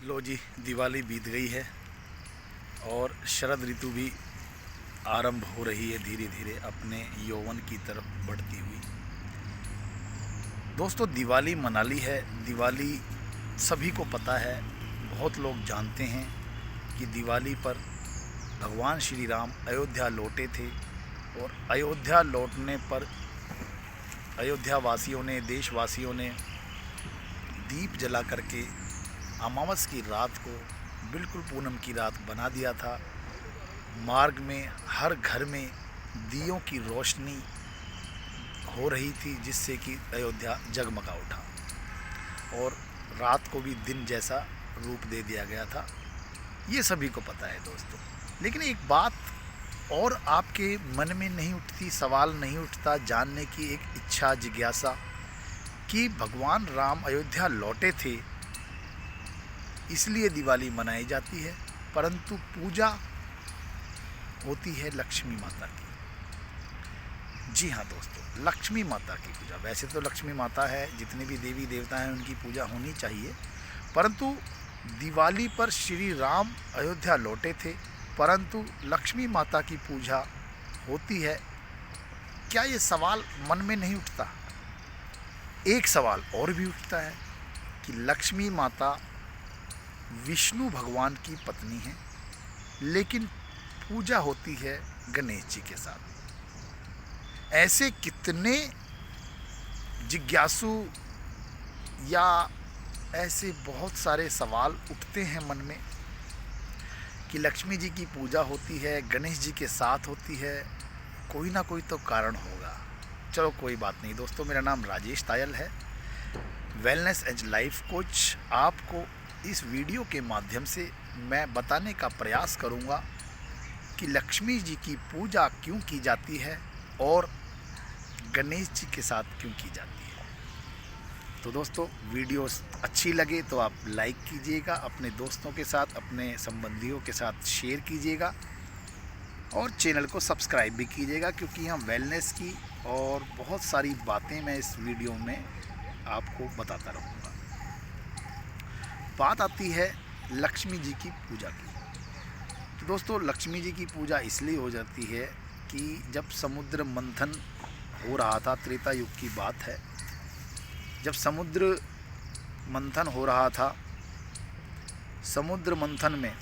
लो जी, दिवाली बीत गई है और शरद ऋतु भी आरंभ हो रही है धीरे धीरे अपने यौवन की तरफ बढ़ती हुई। दोस्तों, दिवाली मना ली है। दिवाली सभी को पता है, बहुत लोग जानते हैं कि दिवाली पर भगवान श्री राम अयोध्या लौटे थे और अयोध्या लौटने पर अयोध्या वासियों ने, देशवासियों ने दीप जला करके अमावस की रात को बिल्कुल पूनम की रात बना दिया था। मार्ग में हर घर में दियों की रोशनी हो रही थी, जिससे कि अयोध्या जगमगा उठा और रात को भी दिन जैसा रूप दे दिया गया था। ये सभी को पता है दोस्तों। लेकिन एक बात और आपके मन में नहीं उठती, सवाल नहीं उठता जानने की, एक इच्छा, जिज्ञासा कि भगवान राम अयोध्या लौटे थे इसलिए दिवाली मनाई जाती है, परंतु पूजा होती है लक्ष्मी माता की। जी हाँ दोस्तों, लक्ष्मी माता की पूजा। वैसे तो लक्ष्मी माता है, जितने भी देवी देवता हैं उनकी पूजा होनी चाहिए, परंतु दिवाली पर श्री राम अयोध्या लौटे थे, परंतु लक्ष्मी माता की पूजा होती है। क्या ये सवाल मन में नहीं उठता? एक सवाल और भी उठता है कि लक्ष्मी माता विष्णु भगवान की पत्नी है, लेकिन पूजा होती है गणेश जी के साथ। ऐसे कितने जिज्ञासु या ऐसे बहुत सारे सवाल उठते हैं मन में कि लक्ष्मी जी की पूजा होती है, गणेश जी के साथ होती है, कोई ना कोई तो कारण होगा। चलो कोई बात नहीं दोस्तों, मेरा नाम राजेश तायल है, वेलनेस एंड लाइफ कोच। आपको इस वीडियो के माध्यम से मैं बताने का प्रयास करूंगा कि लक्ष्मी जी की पूजा क्यों की जाती है और गणेश जी के साथ क्यों की जाती है। तो दोस्तों, वीडियो अच्छी लगे तो आप लाइक कीजिएगा, अपने दोस्तों के साथ, अपने संबंधियों के साथ शेयर कीजिएगा और चैनल को सब्सक्राइब भी कीजिएगा, क्योंकि हम वेलनेस की और बहुत सारी बातें मैं इस वीडियो में आपको बताता रहूँगा। बात आती है लक्ष्मी जी की पूजा की। तो दोस्तों, लक्ष्मी जी की पूजा इसलिए हो जाती है कि जब समुद्र मंथन हो रहा था, त्रेता युग की बात है, जब समुद्र मंथन हो रहा था, समुद्र मंथन में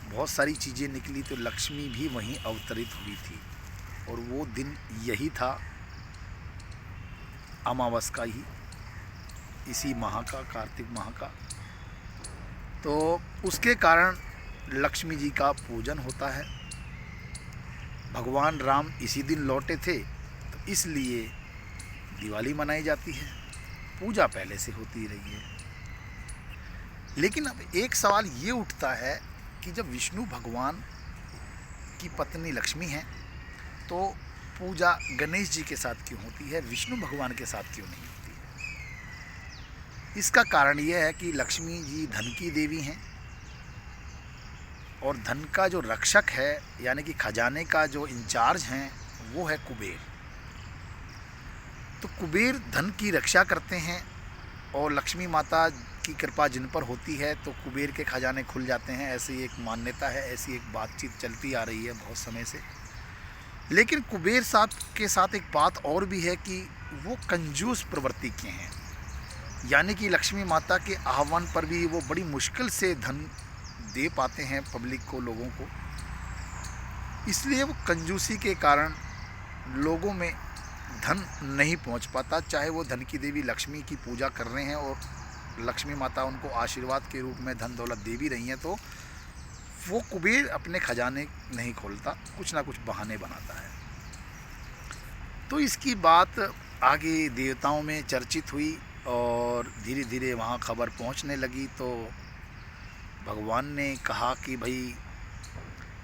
बहुत सारी चीज़ें निकली, तो लक्ष्मी भी वहीं अवतरित हुई थी और वो दिन यही था, अमावस का ही, इसी माह का, कार्तिक माह का। तो उसके कारण लक्ष्मी जी का पूजन होता है। भगवान राम इसी दिन लौटे थे, तो इसलिए दिवाली मनाई जाती है। पूजा पहले से होती रही है। लेकिन अब एक सवाल ये उठता है कि जब विष्णु भगवान की पत्नी लक्ष्मी हैं, तो पूजा गणेश जी के साथ क्यों होती है, विष्णु भगवान के साथ क्यों नहीं होती है? इसका कारण यह है कि लक्ष्मी जी धन की देवी हैं और धन का जो रक्षक है, यानी कि खजाने का जो इंचार्ज हैं, वो है कुबेर। तो कुबेर धन की रक्षा करते हैं और लक्ष्मी माता की कृपा जिन पर होती है तो कुबेर के खजाने खुल जाते हैं। ऐसी एक मान्यता है, ऐसी एक बातचीत चलती आ रही है बहुत समय से। लेकिन कुबेर साथ के साथ एक बात और भी है कि वो कंजूस प्रवृत्ति के हैं, यानी कि लक्ष्मी माता के आह्वान पर भी वो बड़ी मुश्किल से धन दे पाते हैं पब्लिक को, लोगों को। इसलिए वो कंजूसी के कारण लोगों में धन नहीं पहुंच पाता। चाहे वो धन की देवी लक्ष्मी की पूजा कर रहे हैं और लक्ष्मी माता उनको आशीर्वाद के रूप में धन दौलत दे भी रही हैं, तो वो कुबेर अपने खजाने नहीं खोलता, कुछ ना कुछ बहाने बनाता है। तो इसकी बात आगे देवताओं में चर्चित हुई और धीरे धीरे वहाँ खबर पहुँचने लगी। तो भगवान ने कहा कि भाई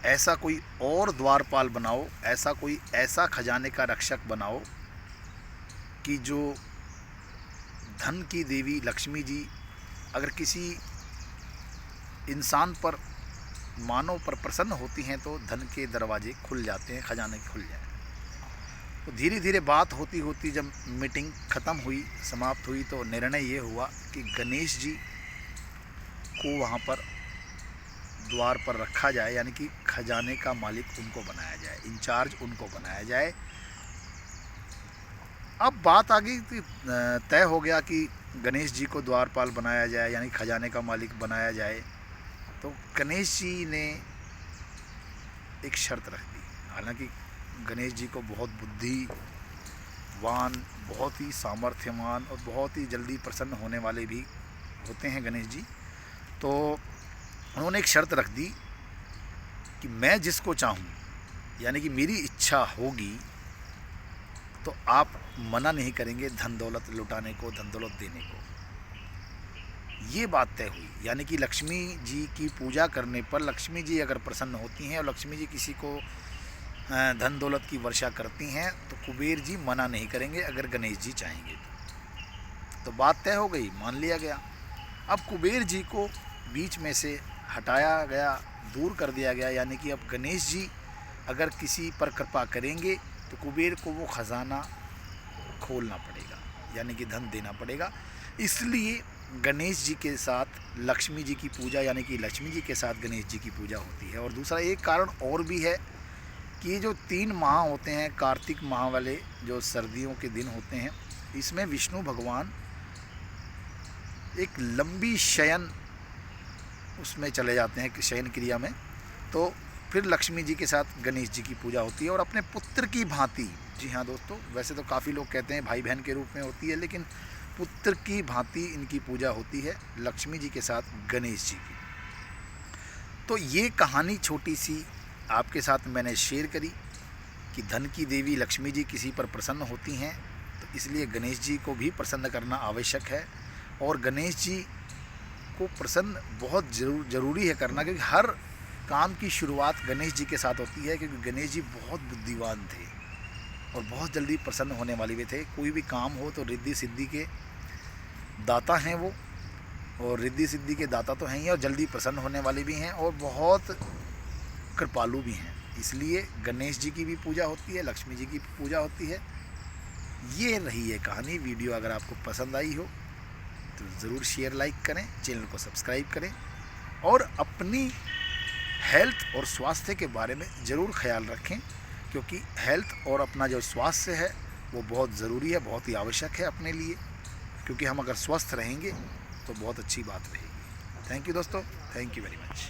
ऐसा कोई और द्वारपाल बनाओ, ऐसा कोई ऐसा खजाने का रक्षक बनाओ कि जो धन की देवी लक्ष्मी जी अगर किसी इंसान पर, मानव पर प्रसन्न होती हैं तो धन के दरवाजे खुल जाते हैं, खजाने खुल जाए। तो धीरे धीरे बात होती होती जब मीटिंग ख़त्म हुई, समाप्त हुई, तो निर्णय ये हुआ कि गणेश जी को वहाँ पर द्वार पर रखा जाए, यानी कि खजाने का मालिक उनको बनाया जाए, इंचार्ज उनको बनाया जाए। अब बात आ गई, तय हो गया कि गणेश जी को द्वारपाल बनाया जाए, यानी खजाने का मालिक बनाया जाए। तो गणेश जी ने एक शर्त रख दी। हालांकि गणेश जी को बहुत बुद्धिवान, बहुत ही सामर्थ्यवान और बहुत ही जल्दी प्रसन्न होने वाले भी होते हैं गणेश जी। तो उन्होंने एक शर्त रख दी कि मैं जिसको चाहूँ, यानी कि मेरी इच्छा होगी, तो आप मना नहीं करेंगे धन दौलत लुटाने को, धन दौलत देने को। ये बात तय हुई, यानी कि लक्ष्मी जी की पूजा करने पर लक्ष्मी जी अगर प्रसन्न होती हैं और लक्ष्मी जी किसी को धन दौलत की वर्षा करती हैं तो कुबेर जी मना नहीं करेंगे अगर गणेश जी चाहेंगे तो बात तय हो गई, मान लिया गया। अब कुबेर जी को बीच में से हटाया गया, दूर कर दिया गया, यानी कि अब गणेश जी अगर किसी पर कृपा करेंगे तो कुबेर को वो खजाना खोलना पड़ेगा, यानी कि धन देना पड़ेगा। इसलिए गणेश जी के साथ लक्ष्मी जी की पूजा, यानी कि लक्ष्मी जी के साथ गणेश जी की पूजा होती है। और दूसरा एक कारण और भी है कि ये जो 3 माह होते हैं, कार्तिक माह वाले जो सर्दियों के दिन होते हैं, इसमें विष्णु भगवान एक लंबी शयन उसमें चले जाते हैं, शयन क्रिया में। तो फिर लक्ष्मी जी के साथ गणेश जी की पूजा होती है और अपने पुत्र की भांति, जी हाँ दोस्तों, वैसे तो काफ़ी लोग कहते हैं भाई बहन के रूप में होती है, लेकिन पुत्र की भांति इनकी पूजा होती है लक्ष्मी जी के साथ गणेश जी की। तो ये कहानी छोटी सी आपके साथ मैंने शेयर करी कि धन की देवी लक्ष्मी जी किसी पर प्रसन्न होती हैं, तो इसलिए गणेश जी को भी प्रसन्न करना आवश्यक है। और गणेश जी को प्रसन्न बहुत ज़रूरी है करना, क्योंकि हर काम की शुरुआत गणेश जी के साथ होती है। क्योंकि गणेश जी बहुत बुद्धिमान थे और बहुत जल्दी प्रसन्न होने वाले भी थे। कोई भी काम हो तो रिद्धि सिद्धि के दाता हैं वो, और रिद्धि सिद्धि के दाता तो हैं ही, और जल्दी प्रसन्न होने वाले भी हैं और बहुत कृपालु भी हैं। इसलिए गणेश जी की भी पूजा होती है, लक्ष्मी जी की पूजा होती है। ये रही है कहानी। वीडियो अगर आपको पसंद आई हो तो ज़रूर शेयर, लाइक करें, चैनल को सब्सक्राइब करें और अपनी हेल्थ और स्वास्थ्य के बारे में ज़रूर ख्याल रखें, क्योंकि हेल्थ और अपना जो स्वास्थ्य है वो बहुत ज़रूरी है, बहुत ही आवश्यक है अपने लिए। क्योंकि हम अगर स्वस्थ रहेंगे तो बहुत अच्छी बात रहेगी। थैंक यू दोस्तों, थैंक यू वेरी मच।